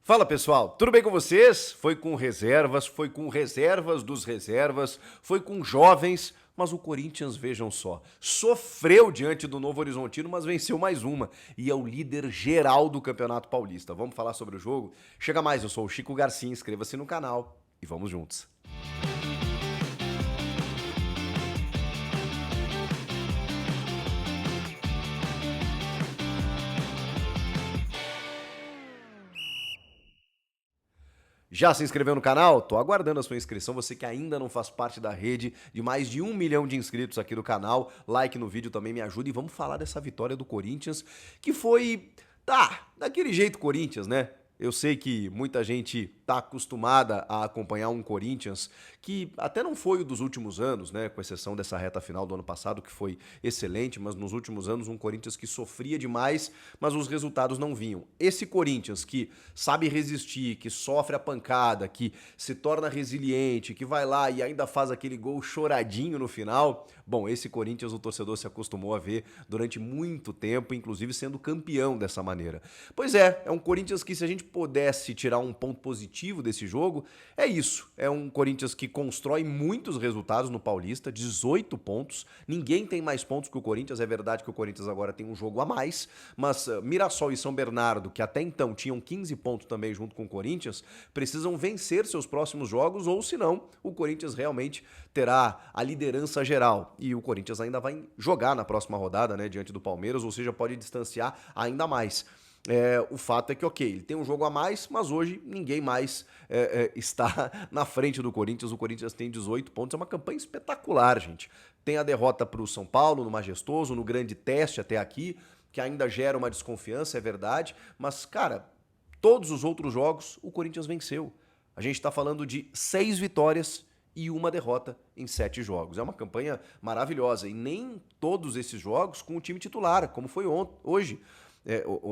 Fala pessoal, tudo bem com vocês? Foi com reservas dos reservas, foi com jovens, mas o Corinthians, vejam só, sofreu diante do Novo Horizontino, mas venceu mais uma e é o líder geral do Campeonato Paulista. Vamos falar sobre o jogo? Chega mais, eu sou o Chico Garcia, inscreva-se no canal e vamos juntos. Já se inscreveu no canal? Tô aguardando a sua inscrição, você que ainda não faz parte da rede de mais de 1 milhão de inscritos aqui do canal. Like no vídeo também me ajuda e vamos falar dessa vitória do Corinthians, que foi, daquele jeito Corinthians, né? Eu sei que muita gente tá acostumada a acompanhar um Corinthians que até não foi o dos últimos anos, né? Com exceção dessa reta final do ano passado, que foi excelente, mas nos últimos anos um Corinthians que sofria demais, mas os resultados não vinham. Esse Corinthians que sabe resistir, que sofre a pancada, que se torna resiliente, que vai lá e ainda faz aquele gol choradinho no final, bom, esse Corinthians o torcedor se acostumou a ver durante muito tempo, inclusive sendo campeão dessa maneira. Pois é um Corinthians que, se a gente pudesse tirar um ponto positivo desse jogo, é isso. É um Corinthians que constrói muitos resultados no Paulista, 18 pontos. Ninguém tem mais pontos que o Corinthians. É verdade que o Corinthians agora tem um jogo a mais, mas Mirassol e São Bernardo, que até então tinham 15 pontos também junto com o Corinthians, precisam vencer seus próximos jogos, ou senão o Corinthians realmente terá a liderança geral. E o Corinthians ainda vai jogar na próxima rodada, né, diante do Palmeiras, ou seja, pode distanciar ainda mais. O fato é que, ok, ele tem um jogo a mais, mas hoje ninguém mais está na frente do Corinthians. O Corinthians tem 18 pontos, é uma campanha espetacular, gente. Tem a derrota para o São Paulo, no Majestoso, no grande teste até aqui, que ainda gera uma desconfiança, é verdade, mas, cara, todos os outros jogos o Corinthians venceu. A gente está falando de 6 vitórias e uma derrota em 7 jogos. É uma campanha maravilhosa e nem todos esses jogos com o time titular, como foi hoje.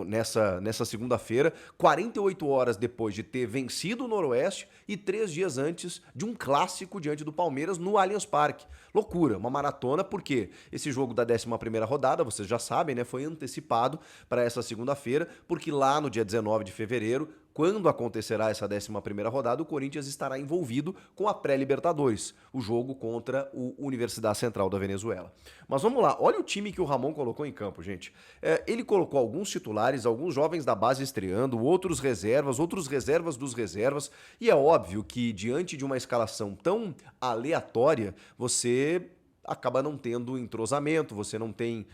Nessa segunda-feira, 48 horas depois de ter vencido o Noroeste e 3 dias antes de um clássico diante do Palmeiras no Allianz Parque. Loucura, uma maratona, porque esse jogo da 11ª rodada, vocês já sabem, né, foi antecipado para essa segunda-feira, porque lá no dia 19 de fevereiro, quando acontecerá essa 11ª rodada, o Corinthians estará envolvido com a pré-Libertadores, o jogo contra o Universidade Central da Venezuela. Mas vamos lá, olha o time que o Ramon colocou em campo, gente. Ele colocou alguns titulares, alguns jovens da base estreando, outros reservas dos reservas, e é óbvio que diante de uma escalação tão aleatória, você acaba não tendo entrosamento, você não tem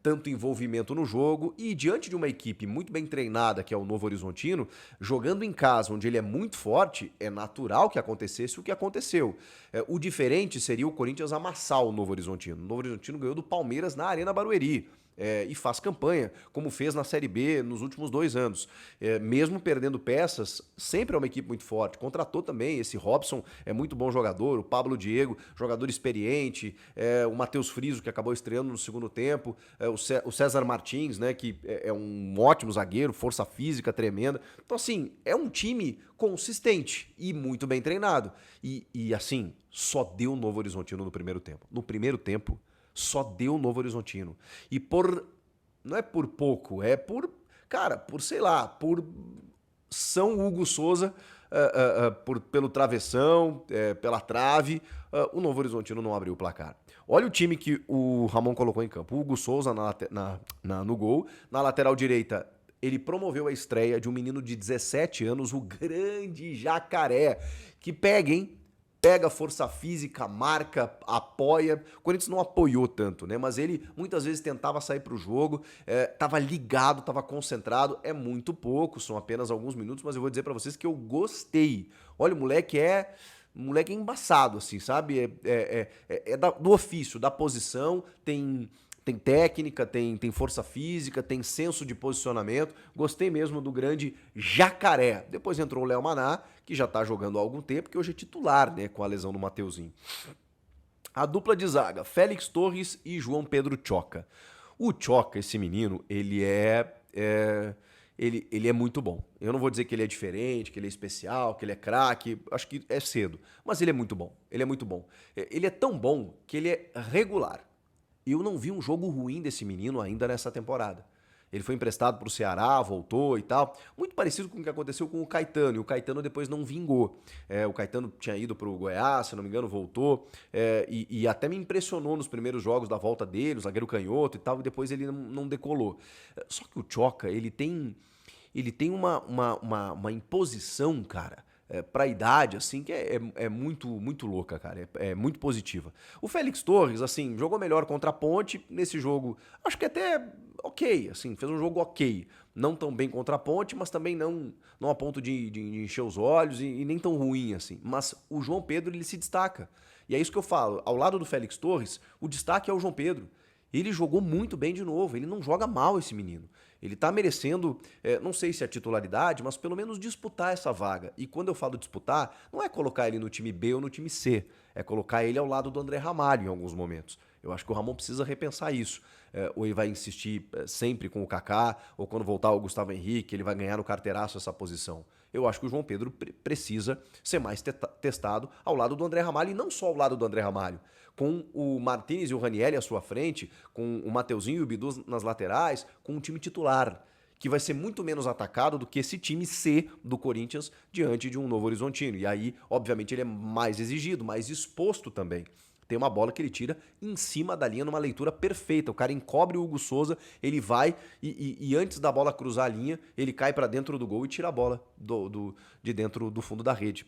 tanto envolvimento no jogo, e diante de uma equipe muito bem treinada, que é o Novo Horizontino, jogando em casa, onde ele é muito forte, é natural que acontecesse o que aconteceu. O diferente seria o Corinthians amassar o Novo Horizontino. O Novo Horizontino ganhou do Palmeiras na Arena Barueri. E faz campanha, como fez na Série B nos últimos 2 anos. Mesmo perdendo peças, sempre é uma equipe muito forte. Contratou também, esse Robson é muito bom jogador, o Pablo Diego, jogador experiente, o Matheus Friso, que acabou estreando no segundo tempo, o César Martins, né, que é um ótimo zagueiro, força física tremenda. Então, assim, é um time consistente e muito bem treinado. E assim, só deu o Novo Horizontino no primeiro tempo. No primeiro tempo, só deu o Novo Horizontino. E não é por pouco, é por São Hugo Souza, pelo travessão, pela trave, o Novo Horizontino não abriu o placar. Olha o time que o Ramon colocou em campo. O Hugo Souza no gol. Na lateral direita, ele promoveu a estreia de um menino de 17 anos, o grande Jacaré, que pega, hein? Pega força física, marca, apoia. O Corinthians não apoiou tanto, né? Mas ele muitas vezes tentava sair para o jogo, tava ligado, tava concentrado. É muito pouco, são apenas alguns minutos, mas eu vou dizer para vocês que eu gostei. Olha, o moleque é embaçado, assim, sabe? Do ofício, da posição, tem técnica, tem força física, tem senso de posicionamento. Gostei mesmo do grande Jacaré. Depois entrou o Léo Maná, que já tá jogando há algum tempo, que hoje é titular, né, com a lesão do Mateuzinho. A dupla de zaga, Félix Torres e João Pedro Choca. O Choca, esse menino, ele é muito bom. Eu não vou dizer que ele é diferente, que ele é especial, que ele é craque, acho que é cedo. Mas ele é muito bom, ele é muito bom. Ele é tão bom que ele é regular. Eu não vi um jogo ruim desse menino ainda nessa temporada. Ele foi emprestado para o Ceará, voltou e tal. Muito parecido com o que aconteceu com o Caetano. E o Caetano depois não vingou. O Caetano tinha ido para o Goiás, se não me engano, voltou. E até me impressionou nos primeiros jogos da volta dele, o zagueiro canhoto e tal. E depois ele não decolou. Só que o Tchoka, ele tem uma imposição, cara, pra idade, assim, que é muito, muito louca, cara. É muito positiva. O Félix Torres, assim, jogou melhor contra a Ponte nesse jogo. Acho que até ok, assim, fez um jogo ok. Não tão bem contra a Ponte, mas também não a ponto de encher os olhos e nem tão ruim, assim. Mas o João Pedro, ele se destaca. E é isso que eu falo. Ao lado do Félix Torres, o destaque é o João Pedro. Ele jogou muito bem de novo. Ele não joga mal, esse menino. Ele tá merecendo, não sei se é titularidade, mas pelo menos disputar essa vaga. E quando eu falo disputar, não é colocar ele no time B ou no time C. É colocar ele ao lado do André Ramalho em alguns momentos. Eu acho que o Ramon precisa repensar isso. Ou ele vai insistir sempre com o Kaká, ou quando voltar o Gustavo Henrique, ele vai ganhar no carteiraço essa posição. Eu acho que o João Pedro precisa ser mais testado ao lado do André Ramalho, e não só ao lado do André Ramalho. Com o Martínez e o Ranieri à sua frente, com o Mateuzinho e o Bidu nas laterais, com um time titular, que vai ser muito menos atacado do que esse time C do Corinthians diante de um Novo Horizontino. E aí, obviamente, ele é mais exigido, mais exposto também. Tem uma bola que ele tira em cima da linha numa leitura perfeita. O cara encobre o Hugo Souza, ele vai e antes da bola cruzar a linha, ele cai para dentro do gol e tira a bola de dentro do fundo da rede.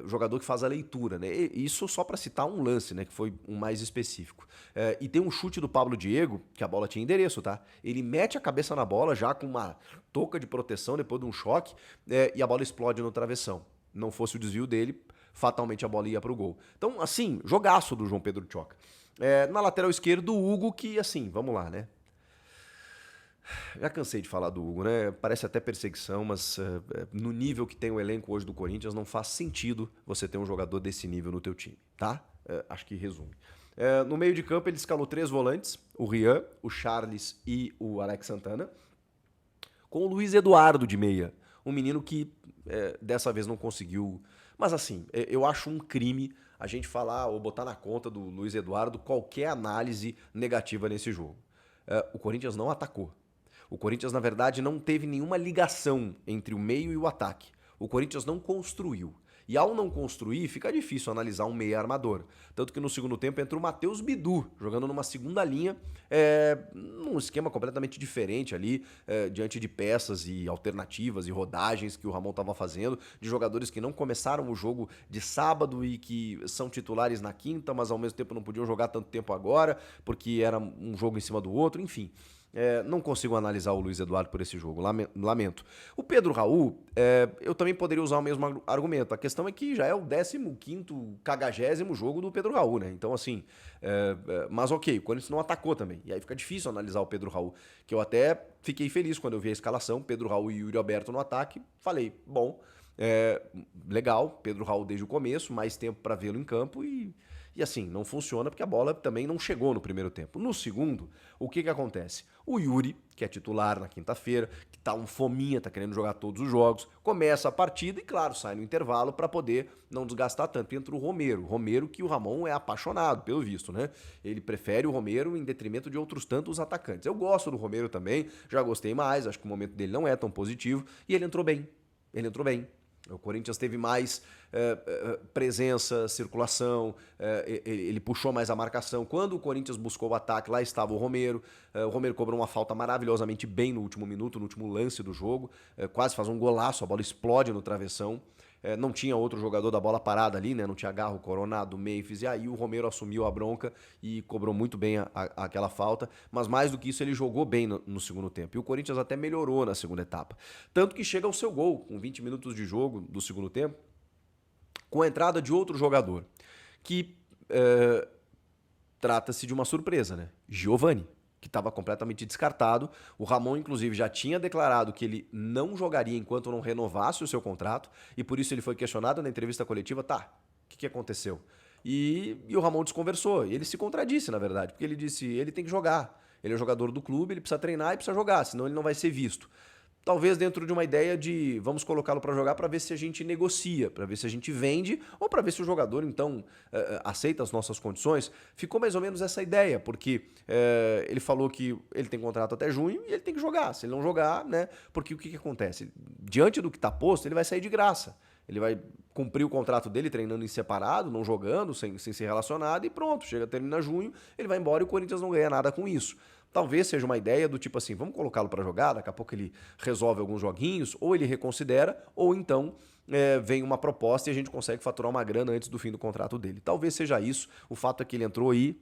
O jogador que faz a leitura, né? Isso só para citar um lance, né? Que foi um mais específico. E tem um chute do Pablo Diego, que a bola tinha endereço, tá? Ele mete a cabeça na bola já com uma touca de proteção depois de um choque e a bola explode no travessão. Não fosse o desvio dele, fatalmente a bola ia pro gol. Então, assim, jogaço do João Pedro Tchoka. Na lateral esquerda, o Hugo, que, assim, vamos lá, né? Já cansei de falar do Hugo, né? Parece até perseguição, mas no nível que tem o elenco hoje do Corinthians, não faz sentido você ter um jogador desse nível no teu time, tá? Acho que resume. No meio de campo, ele escalou 3 volantes, o Rian, o Charles e o Alex Santana, com o Luiz Eduardo de meia, um menino que dessa vez não conseguiu. Mas assim, eu acho um crime a gente falar ou botar na conta do Luiz Eduardo qualquer análise negativa nesse jogo. O Corinthians não atacou. O Corinthians, na verdade, não teve nenhuma ligação entre o meio e o ataque. O Corinthians não construiu. E ao não construir, fica difícil analisar um meia armador. Tanto que no segundo tempo entra o Matheus Bidu, jogando numa segunda linha, num esquema completamente diferente ali, diante de peças e alternativas e rodagens que o Ramon estava fazendo, de jogadores que não começaram o jogo de sábado e que são titulares na quinta, mas ao mesmo tempo não podiam jogar tanto tempo agora, porque era um jogo em cima do outro, enfim. Não consigo analisar o Luiz Eduardo por esse jogo, lamento. O Pedro Raul, eu também poderia usar o mesmo argumento. A questão é que já é o 15º, 40º jogo do Pedro Raul, né? Então, assim, mas ok, o Corinthians não atacou também. E aí fica difícil analisar o Pedro Raul, que eu até fiquei feliz quando eu vi a escalação, Pedro Raul e Yuri Alberto no ataque. Falei, bom, legal, Pedro Raul desde o começo, mais tempo para vê-lo em campo e assim, não funciona porque a bola também não chegou no primeiro tempo. No segundo, o que acontece? O Yuri, que é titular na quinta-feira, que tá um fominha, tá querendo jogar todos os jogos, começa a partida e, claro, sai no intervalo para poder não desgastar tanto. Entra o Romero. Romero que o Ramon é apaixonado, pelo visto, né? Ele prefere o Romero em detrimento de outros tantos atacantes. Eu gosto do Romero também, já gostei mais, acho que o momento dele não é tão positivo e ele entrou bem. Ele entrou bem. O Corinthians teve mais presença, circulação, ele puxou mais a marcação. Quando o Corinthians buscou o ataque, lá estava o Romero. O Romero cobrou uma falta maravilhosamente bem no último minuto, no último lance do jogo. Quase faz um golaço, a bola explode no travessão. Não tinha outro jogador da bola parada ali, né? Não tinha Garro, Coronado, Memphis, e aí o Romero assumiu a bronca e cobrou muito bem aquela falta, mas mais do que isso ele jogou bem no segundo tempo, e o Corinthians até melhorou na segunda etapa, tanto que chega ao seu gol, com 20 minutos de jogo do segundo tempo, com a entrada de outro jogador, que trata-se de uma surpresa, né? Giovani, que estava completamente descartado. O Ramon, inclusive, já tinha declarado que ele não jogaria enquanto não renovasse o seu contrato, e por isso ele foi questionado na entrevista coletiva, tá, o que aconteceu? E o Ramon desconversou, e ele se contradisse, na verdade, porque ele disse, ele tem que jogar, ele é jogador do clube, ele precisa treinar e precisa jogar, senão ele não vai ser visto. talvez dentro de uma ideia de vamos colocá-lo para jogar para ver se a gente negocia, para ver se a gente vende ou para ver se o jogador então aceita as nossas condições. Ficou mais ou menos essa ideia, porque ele falou que ele tem contrato até junho e ele tem que jogar. Se ele não jogar, né? Porque o que acontece? Diante do que está posto, ele vai sair de graça. Ele vai cumprir o contrato dele treinando em separado, não jogando, sem ser relacionado e pronto, termina junho, ele vai embora e o Corinthians não ganha nada com isso. Talvez seja uma ideia do tipo assim, vamos colocá-lo para jogar, daqui a pouco ele resolve alguns joguinhos, ou ele reconsidera, ou então vem uma proposta e a gente consegue faturar uma grana antes do fim do contrato dele. Talvez seja isso, o fato é que ele entrou aí,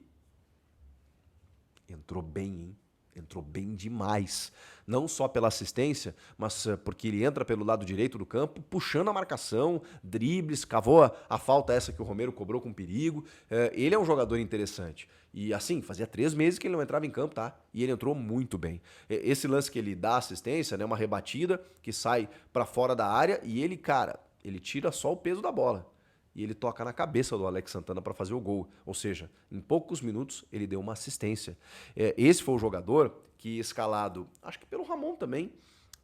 entrou bem, hein? Entrou bem demais. Não só pela assistência, mas porque ele entra pelo lado direito do campo, puxando a marcação, dribles, cavou a falta essa que o Romero cobrou com perigo. Ele é um jogador interessante. E assim, fazia 3 meses que ele não entrava em campo, tá? E ele entrou muito bem. Esse lance que ele dá assistência, né? Uma rebatida que sai pra fora da área e ele, cara, ele tira só o peso da bola. E ele toca na cabeça do Alex Santana para fazer o gol. Ou seja, em poucos minutos ele deu uma assistência. Esse foi o jogador que, escalado, acho que pelo Ramon também,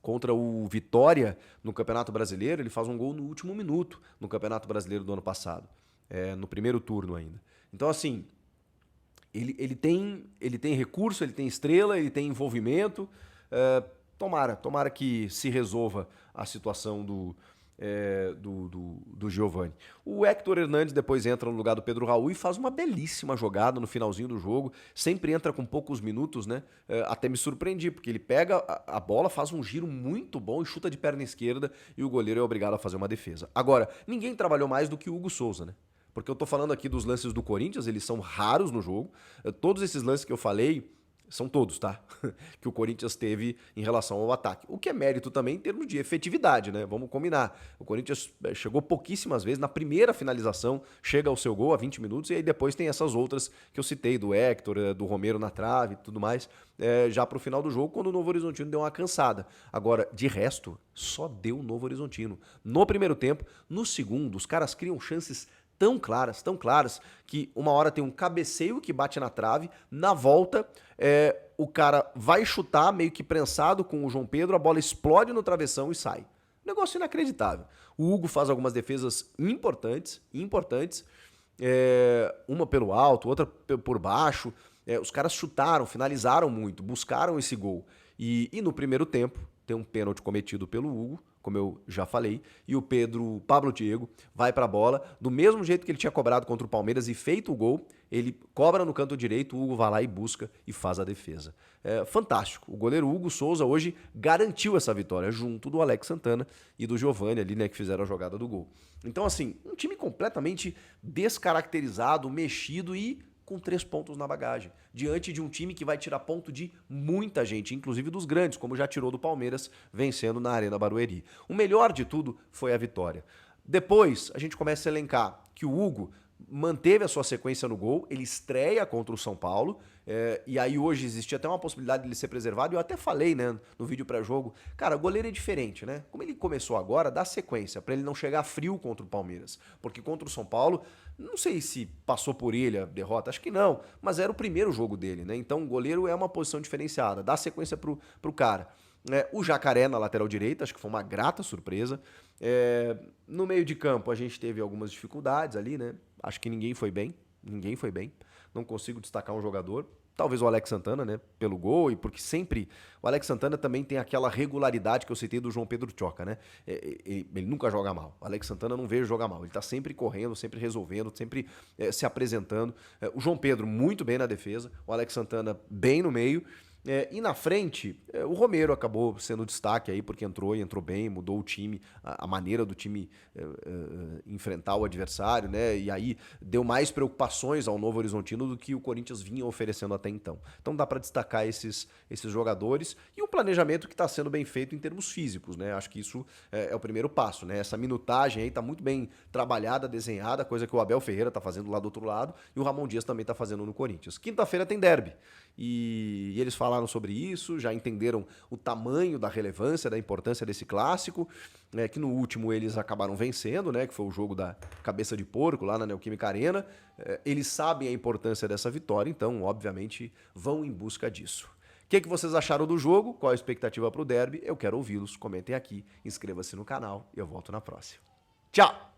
contra o Vitória no Campeonato Brasileiro, ele faz um gol no último minuto no Campeonato Brasileiro do ano passado. No primeiro turno ainda. Então, assim, ele tem recurso, ele tem estrela, ele tem envolvimento. Tomara que se resolva a situação do Giovani. O Héctor Hernandes depois entra no lugar do Pedro Raul e faz uma belíssima jogada no finalzinho do jogo. Sempre entra com poucos minutos, né? Até me surpreendi, porque ele pega a bola, faz um giro muito bom e chuta de perna esquerda e o goleiro é obrigado a fazer uma defesa. Agora, ninguém trabalhou mais do que o Hugo Souza, né? Porque eu tô falando aqui dos lances do Corinthians, eles são raros no jogo. Todos esses lances que eu falei são todos, tá? Que o Corinthians teve em relação ao ataque. O que é mérito também em termos de efetividade, né? Vamos combinar. O Corinthians chegou pouquíssimas vezes. Na primeira finalização, chega ao seu gol a 20 minutos e aí depois tem essas outras que eu citei, do Héctor, do Romero na trave e tudo mais, já pro final do jogo, quando o Novo Horizontino deu uma cansada. Agora, de resto, só deu o Novo Horizontino. No primeiro tempo, no segundo, os caras criam chances tão claras, que uma hora tem um cabeceio que bate na trave, na volta o cara vai chutar meio que prensado com o João Pedro, a bola explode no travessão e sai. Negócio inacreditável. O Hugo faz algumas defesas importantes, uma pelo alto, outra por baixo. Os caras chutaram, finalizaram muito, buscaram esse gol. E no primeiro tempo, tem um pênalti cometido pelo Hugo, como eu já falei, e o Pablo Diego vai pra bola, do mesmo jeito que ele tinha cobrado contra o Palmeiras e feito o gol, ele cobra no canto direito, o Hugo vai lá e busca e faz a defesa. Fantástico. O goleiro Hugo Souza hoje garantiu essa vitória, junto do Alex Santana e do Giovani ali, né, que fizeram a jogada do gol. Então, assim, um time completamente descaracterizado, mexido e com 3 pontos na bagagem, diante de um time que vai tirar ponto de muita gente, inclusive dos grandes, como já tirou do Palmeiras, vencendo na Arena Barueri. O melhor de tudo foi a vitória. Depois, a gente começa a elencar que o Hugo manteve a sua sequência no gol, ele estreia contra o São Paulo, e aí hoje existia até uma possibilidade de ele ser preservado, e eu até falei, né, no vídeo pré-jogo, cara, o goleiro é diferente, né? Como ele começou agora, dá sequência, pra ele não chegar frio contra o Palmeiras, porque contra o São Paulo, não sei se passou por ele a derrota, acho que não, mas era o primeiro jogo dele, né? Então o goleiro é uma posição diferenciada, dá sequência pro cara. O Jacaré na lateral direita, acho que foi uma grata surpresa. No meio de campo a gente teve algumas dificuldades ali, né? Acho que ninguém foi bem. Não consigo destacar um jogador. Talvez o Alex Santana, né? Pelo gol e porque sempre... O Alex Santana também tem aquela regularidade que eu citei do João Pedro Tchoca, né? Ele nunca joga mal. O Alex Santana não vejo jogar mal. Ele tá sempre correndo, sempre resolvendo, sempre se apresentando. O João Pedro muito bem na defesa. O Alex Santana bem no meio. E na frente, o Romero acabou sendo destaque aí, porque entrou bem, mudou o time, a maneira do time enfrentar o adversário, né? E aí deu mais preocupações ao Novo Horizontino do que o Corinthians vinha oferecendo até então. Então dá para destacar esses jogadores e um planejamento que está sendo bem feito em termos físicos, né? Acho que isso é o primeiro passo, né? Essa minutagem aí está muito bem trabalhada, desenhada, coisa que o Abel Ferreira está fazendo lá do outro lado e o Ramon Dias também está fazendo no Corinthians. Quinta-feira tem derby. E eles falaram sobre isso, já entenderam o tamanho da relevância, da importância desse clássico, né, que no último eles acabaram vencendo, né, que foi o jogo da cabeça de porco lá na Neoquímica Arena. Eles sabem a importância dessa vitória, então, obviamente, vão em busca disso. que vocês acharam do jogo? Qual a expectativa para o derby? Eu quero ouvi-los. Comentem aqui, inscreva-se no canal e eu volto na próxima. Tchau!